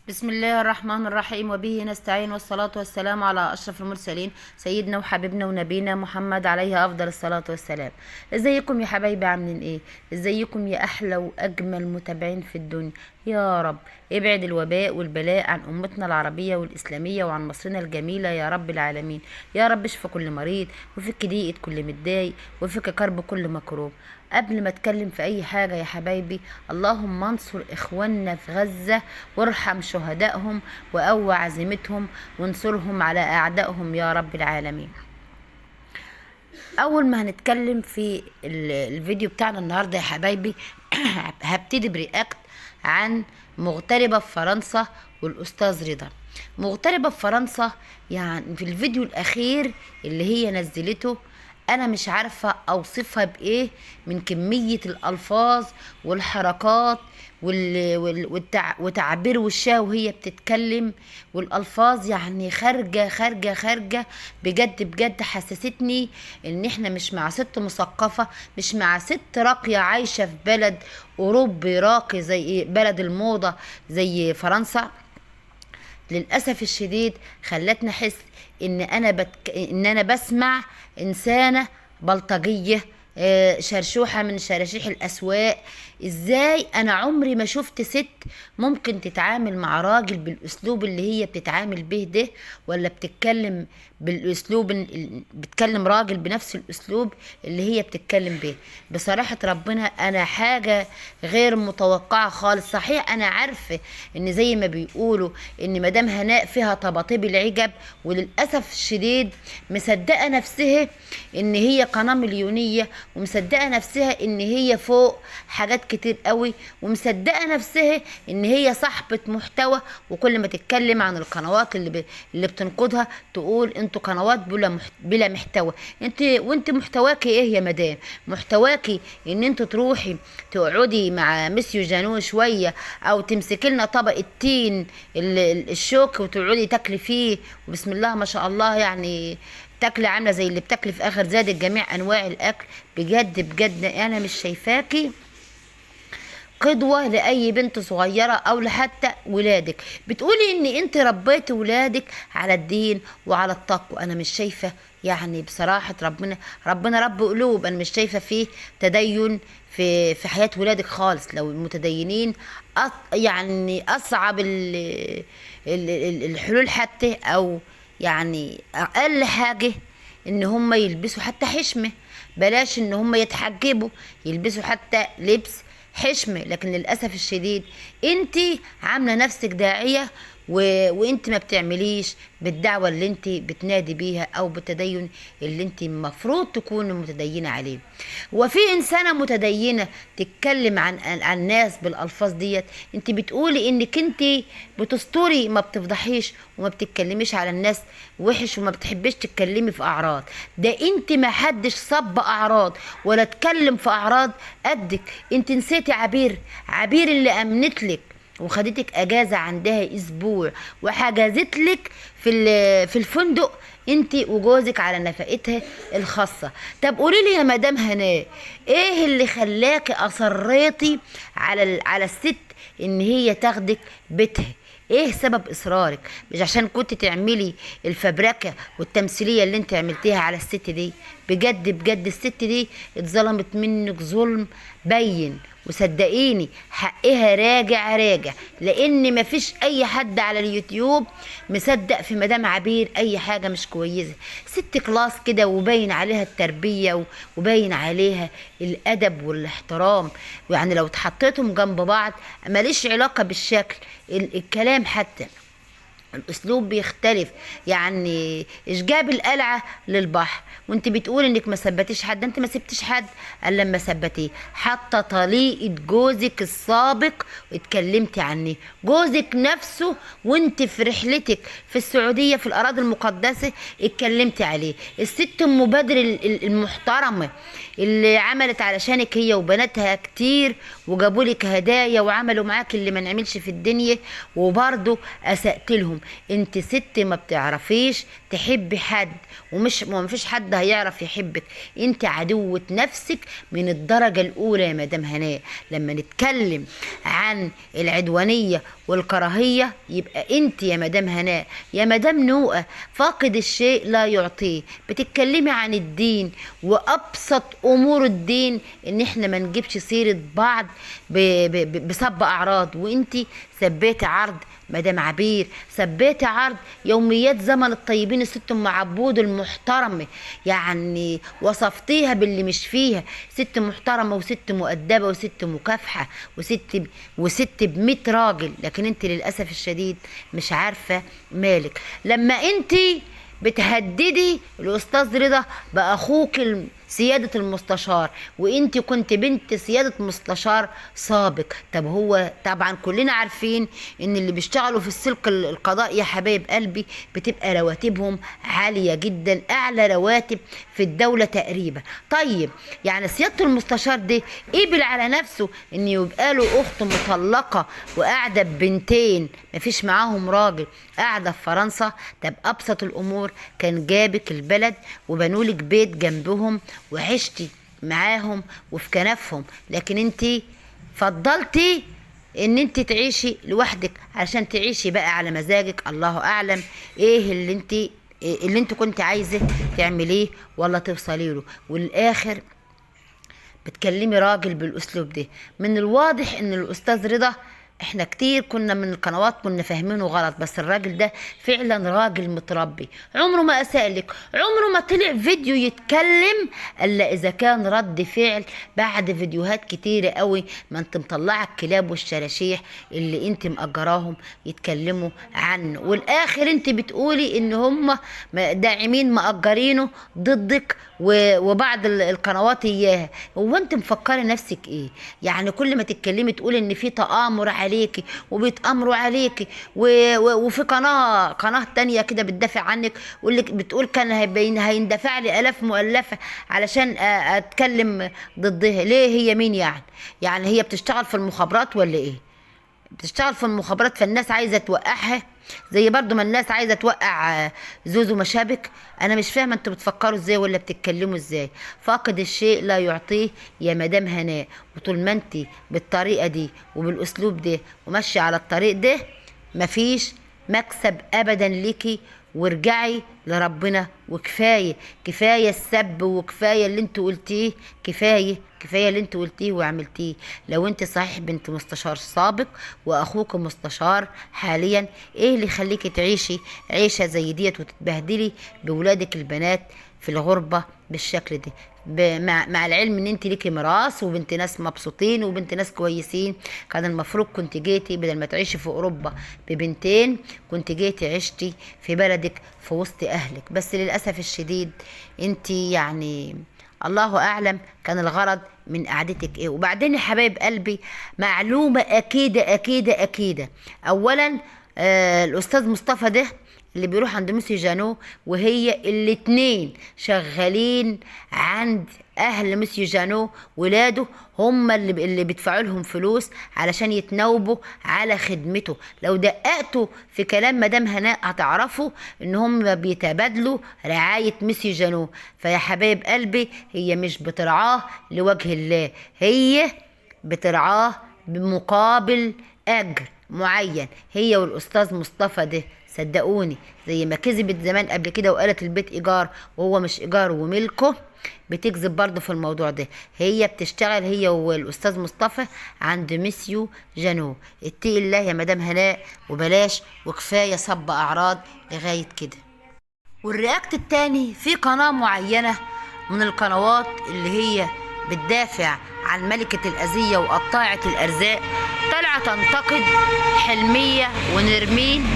بسم الله الرحمن الرحيم، وبه نستعين، والصلاة والسلام على أشرف المرسلين سيدنا وحبيبنا ونبينا محمد عليه أفضل الصلاة والسلام. ازيكم يا حبايبي؟ عاملين ايه؟ ازيكم يا أحلى وأجمل متابعين في الدنيا؟ يا رب ابعد الوباء والبلاء عن أمتنا العربية والإسلامية وعن مصرنا الجميلة يا رب العالمين. يا رب اشفي كل مريض، وفك ضيقة كل متضايق، وفك كرب كل مكروب. قبل ما اتكلم في اي حاجة يا حبايبي، اللهم انصر اخواننا في غزة، وارحم شهدائهم، وقوي عزيمتهم، وانصرهم على اعدائهم يا رب العالمين. اول ما هنتكلم في الفيديو بتاعنا النهاردة يا حبايبي هبتدي برياكت عن مغتربة في فرنسا والاستاذ رضا. مغتربة في فرنسا، يعني في الفيديو الاخير اللي هي نزلته، انا مش عارفة اوصفها بايه من كمية الالفاظ والحركات وتعبير وشها وهي بتتكلم، والالفاظ يعني خارجة خارجة خارجة. بجد بجد حسستني ان احنا مش مع ست مثقفة، مش مع ست راقية عايشة في بلد اوروبي راقي زي بلد الموضة زي فرنسا. للأسف الشديد خلتني أحس إن أنا بسمع إنسانة بلطجية، شرشوحة من شراشيح الأسواق. إزاي أنا عمري ما شفت ست ممكن تتعامل مع راجل بالأسلوب اللي هي بتتعامل به ده، ولا بتتكلم بالأسلوب، بتكلم راجل بنفس الأسلوب اللي هي بتتكلم به. بصراحة ربنا أنا حاجة غير متوقعة خالص. صحيح أنا عارفة إن زي ما بيقولوا إن مدام هناء فيها طباطيب العجب، وللأسف الشديد مصدقة نفسها إن هي قناة مليونية، ومصدقة نفسها إن هي فوق حاجات كتير قوي، ومصدقة نفسها إن هي صاحبة محتوى. وكل ما تتكلم عن القنوات اللي بتنقدها تقول انتوا قنوات بلا محتوى. وانت محتواكي ايه يا مدام؟ محتواكي ان انتوا تروحي تقعدي مع مسيو جانو شويه، او تمسكي لنا طبق التين الشوك وتقعدي تاكلي فيه، وبسم الله ما شاء الله، يعني تاكلي عامله زي اللي بتاكلي في اخر زادك جميع انواع الاكل. بجد بجد انا مش شايفاكي قدوة لأي بنت صغيرة أو لحتى ولادك. بتقولي إن أنت ربيتي ولادك على الدين وعلى التقوى. أنا مش شايفة، يعني بصراحة ربنا رب قلوب، أنا مش شايفة فيه تدين في حياة ولادك خالص. لو المتدينين يعني أصعب الحلول حتى، أو يعني أقل حاجة إن هم يلبسوا حتى حشمة، بلاش إن هم يتحجبوا، يلبسوا حتى لبس حشمة. لكن للأسف الشديد انت عاملة نفسك داعية، وانت ما بتعمليش بالدعوة اللي انت بتنادي بيها او بالتدين اللي انت المفروض تكون متدينة عليه. وفي انسانة متدينة تتكلم عن الناس بالالفاظ ديت؟ انت بتقولي انك انت بتستوري، ما بتفضحيش وما بتتكلميش على الناس وحش، وما بتحبيش تتكلمي في اعراض. ده انت ما حدش صب اعراض ولا اتكلم في اعراض قدك. انت نسيتي عبير اللي امنت لك وخدتك اجازه عندها اسبوع، وحجزت لك في الفندق انت وجوزك على نفقتها الخاصه. طب قولي لي يا مدام هناء، ايه اللي خلاكي اصريتي على الست ان هي تاخدك بيتها؟ ايه سبب اصرارك؟ مش عشان كنت تعملي الفبركه والتمثيليه اللي انت عملتيها على الست دي؟ بجد بجد الست دي اتظلمت منك ظلم بين، وصدقيني حقها راجع راجع، لان مفيش اي حد على اليوتيوب مصدق في مدام عبير اي حاجه مش كويسه. ست كلاس كده، وباين عليها التربيه وباين عليها الادب والاحترام. يعني لو اتحطيتهم جنب بعض ماليش علاقه بالشكل، الكلام حتى الاسلوب بيختلف. يعني ايش جاب القلعه للبحر؟ وانت بتقول انك ما ثبتيش حد، انت ما سبتيش حد الا لما ثبتيه. حتى طليقه جوزك السابق اتكلمتي عنه، جوزك نفسه وانت في رحلتك في السعوديه في الاراضي المقدسه اتكلمتي عليه. الست ام بدر المحترمه اللي عملت علشانك هي وبناتها كتير، وجابوا لك هدايا، وعملوا معاك اللي ما نعملش في الدنيا، وبرضه اسأت لهم. لهم انت ست ما بتعرفيش تحبي حد، وما فيش حد هيعرف يحبك، انت عدوة نفسك من الدرجة الاولى يا مدام هناء. لما نتكلم عن العدوانية والكراهية يبقى انت يا مدام هناء يا مدام نوءة فاقد الشيء لا يعطيه. بتتكلمي عن الدين وابسط امور الدين، ان احنا ما نجيبش سيرة بعض بسب اعراض، وانت سبيتي عرض مدام عبير، سبيتي عرض يوميات زمن الطيبين الست ام عبود المحترمه، يعني وصفتيها باللي مش فيها، ست محترمه وست مؤدبه وست مكافحه وست ب100 راجل. لكن انت للاسف الشديد مش عارفه مالك. لما انت بتهددي الاستاذ رضا باخوك سيادة المستشار، وانت كنت بنت سيادة مستشار سابق. طب هو طبعا كلنا عارفين ان اللي بيشتغلوا في السلك القضاء يا حبايب قلبي بتبقى رواتبهم عالية جدا، اعلى رواتب في الدولة تقريبا. طيب يعني سيادة المستشار ده قبل على نفسه ان يبقى له اخت مطلقة وقاعدة ببنتين مفيش معاهم راجل، قاعدة في فرنسا. طب ابسط الامور كان جابك البلد وبنولك بيت جنبهم وعشتي معاهم وفي كنفهم، لكن انت فضلتي ان انت تعيشي لوحدك عشان تعيشي بقى على مزاجك. الله اعلم ايه اللي انت كنت عايزه تعمليه ولا توصلي له، والاخر بتكلمي راجل بالاسلوب ده. من الواضح ان الاستاذ رضا احنا كتير كنا من القنوات كنا فاهمينه غلط، بس الراجل ده فعلا راجل متربي، عمره ما اسالك، عمره ما طلع فيديو يتكلم الا اذا كان رد فعل بعد فيديوهات كتيره قوي ما انت مطلعه الكلاب والشراشيح اللي انت مأجراهم يتكلموا عنه، والاخر انت بتقولي ان هم داعمين مأجرينه ضدك وبعض القنوات اياها. هو انت مفكره نفسك ايه؟ يعني كل ما تتكلمي تقولي ان في تآمر عليكي وبيتأمروا عليكي، وفي قناة تانية كده بتدافع عنك واللي بتقول كان هيندفع لي آلاف مؤلفة علشان اتكلم ضدها. ليه؟ هي مين يعني هي بتشتغل في المخابرات ولا ايه؟ بتشتغل في المخابرات فالناس عايزة توقعها زي برضو ما الناس عايزة توقع زوزو مشابك. انا مش فاهمة انتوا بتفكروا ازاي ولا بتتكلموا ازاي. فاقد الشيء لا يعطيه يا مدام هناء، وطول ما انت بالطريقة دي وبالاسلوب ده وماشية على الطريق ده مفيش مكسب ابدا ليكي، وارجعي لربنا. وكفايه السب وكفايه اللي انتوا قلتيه، كفايه اللي انتوا قلتيه وعملتيه. لو انت صحيح بنت مستشار سابق واخوك مستشار حاليا، ايه اللي يخليكي تعيشي عيشه زي ديت وتتبهدلي بولادك البنات في الغربه بالشكل ده؟ مع العلم ان انت ليكي ميراث وبنت ناس مبسوطين وبنت ناس كويسين. كان المفروض كنت جيتي بدل ما تعيشي في اوروبا ببنتين كنت جيتي عشتي في بلدك في وسط اهلك. بس للاسف الشديد انت يعني الله اعلم كان الغرض من قعدتك ايه. وبعدين يا حبايب قلبي معلومه اكيده اولا الاستاذ مصطفى ده اللي بيروح عند مسيو جانو وهي الاتنين شغالين عند اهل مسيو جانو، ولاده هم اللي بيدفعوا لهم فلوس علشان يتناوبوا على خدمته. لو دققتوا في كلام مدام هناء هتعرفوا ان هم بيتبادلوا رعاية مسيو جانو. فيا حبايب قلبي هي مش بترعاه لوجه الله، هي بترعاه بمقابل اجر معين. هي والاستاذ مصطفى ده صدقوني زي ما كذبت زمان قبل كده وقالت البيت ايجار وهو مش ايجار وملكه، بتكذب برضه في الموضوع ده. هي بتشتغل هي والاستاذ مصطفى عند مسيو جانو. اتقي الله يا مدام هناء وبلاش وكفايه صب اعراض لغايه كده. والرياكت التاني في قناه معينه من القنوات اللي هي بتدافع عن ملكه الاذيه وقطاعه الارزاق، طالعه تنتقد حلميه ونرمين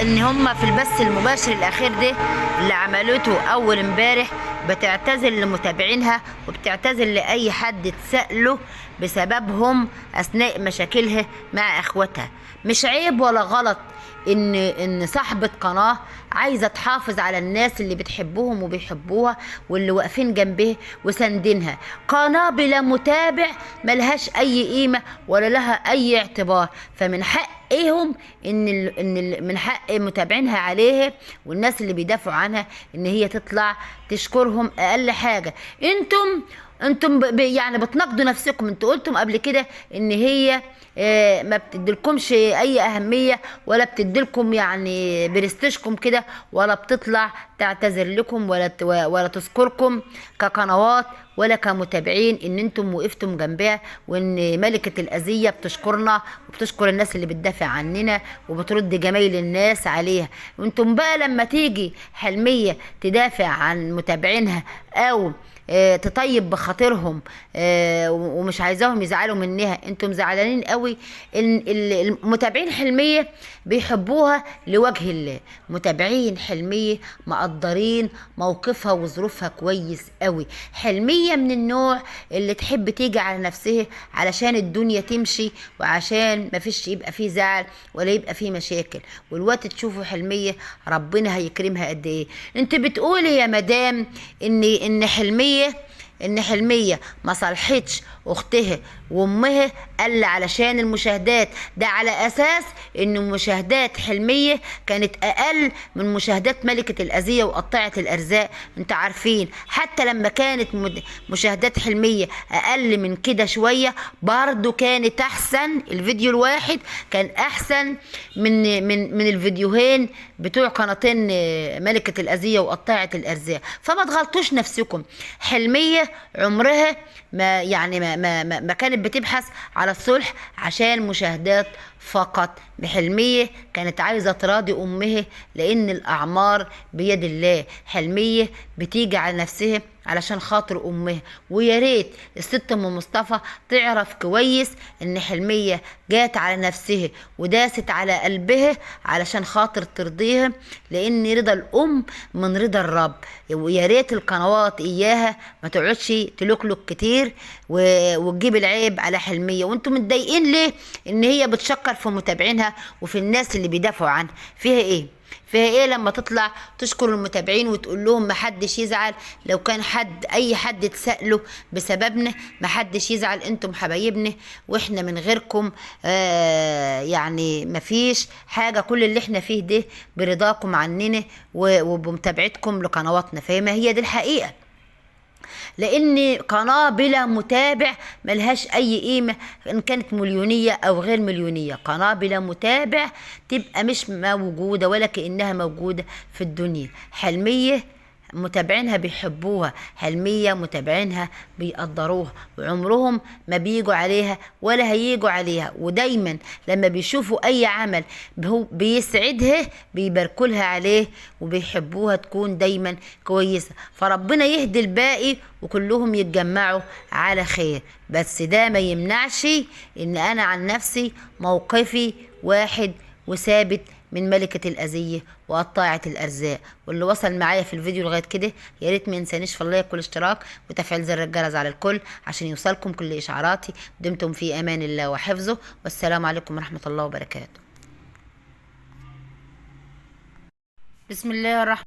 ان هم في البث المباشر الاخير ده اللي عملته اول امبارح، بتعتذر لمتابعينها وبتعتذر لاي حد اتسأله بسببهم اثناء مشاكلها مع اخواتها. مش عيب ولا غلط ان صاحبة قناة عايزة تحافظ على الناس اللي بتحبهم وبيحبوها واللي واقفين جنبها وساندينها. قناة بلا متابع ملهاش اي قيمة ولا لها اي اعتبار، فمن حق حقهم من حق متابعينها عليها والناس اللي بيدافعوا عنها ان هي تطلع تشكرهم. اقل حاجه انتم يعني بتناقضوا نفسكم. انتوا قلتم قبل كده ان هي ما بتديلكمش اي اهميه، ولا بتديلكم يعني برستيجكم كده، ولا بتطلع تعتذر لكم، ولا تذكركم كقنوات ولا كمتابعين ان انتم وقفتم جنبها، وان ملكه الاذيه بتشكرنا وبتشكر الناس اللي بتدافع عننا وبترد جمايل الناس عليها. وانتم بقى لما تيجي حلميه تدافع عن متابعينها او تطيب بخاطرهم ومش عايزاهم يزعلوا منها، انتم زعلانين قوي. ان المتابعين حلميه بيحبوها لوجه الله. متابعين حلميه مقدرين موقفها وظروفها كويس قوي. حلميه من النوع اللي تحب تيجي على نفسها علشان الدنيا تمشي، وعشان مفيش يبقى فيه زعل ولا يبقى فيه مشاكل. والوقت تشوفوا حلميه ربنا هيكرمها قد ايه. انت بتقولي يا مدام ان حلميه ما صالحتش اختها وامها الا علشان المشاهدات. ده على اساس ان مشاهدات حلميه كانت اقل من مشاهدات ملكه الاذيه وقطاعه الارزاق. انت عارفين حتى لما كانت مشاهدات حلميه اقل من كده شويه برضو كانت احسن. الفيديو الواحد كان احسن من الفيديوهين بتوع قناتين ملكه الاذيه وقطاعه الارزاق. فما تغلطوش نفسكم. حلميه عمرها ما كانت بتبحث على الصلح عشان مشاهدات فقط. حلمية كانت عايزة تراضي أمها لأن الأعمار بيد الله. حلمية بتيجي على نفسها علشان خاطر أمها. ويا ريت الست أم مصطفى تعرف كويس إن حلمية جات على نفسها وداست على قلبها علشان خاطر ترضيها، لأن رضا الأم من رضا الرب. ويا ريت القنوات إياها ما تقعدش تلوكلك كتير وتجيب العيب على حلمية. وانتم متضايقين ليه؟ إن هي بتشكر في متابعينها وفي الناس اللي بيدافعوا عنها. فيها ايه لما تطلع تشكر المتابعين وتقول لهم محدش يزعل لو كان اي حد اتسأله بسببنا، محدش يزعل، انتم حبايبنا واحنا من غيركم يعني مفيش حاجة. كل اللي احنا فيه ده برضاكم عننا وبمتابعتكم لقنواتنا. فما هي دي الحقيقة. لان قناة بلا متابع ملهاش اي قيمة ان كانت مليونية او غير مليونية. قناة بلا متابع تبقى مش موجودة ولا كأنها موجودة في الدنيا. حلمية متابعينها بيحبوها، حلمية متابعينها بيقدروها، وعمرهم ما بيجوا عليها ولا هيجوا عليها. ودايما لما بيشوفوا اي عمل بيسعدها بيباركولها عليه وبيحبوها تكون دايما كويسة. فربنا يهدي الباقي وكلهم يتجمعوا على خير. بس ده ما يمنعش ان انا عن نفسي موقفي واحد وثابت من ملكة الأذية وقطاعة الأرزاق. واللي وصل معايا في الفيديو لغاية كده يا ريت ما ينسانيش في اللايك والاشتراك وتفعيل زر الجرس على الكل عشان يوصلكم كل إشعاراتي. دمتم في أمان الله وحفظه، والسلام عليكم ورحمة الله وبركاته. بسم الله الرحمن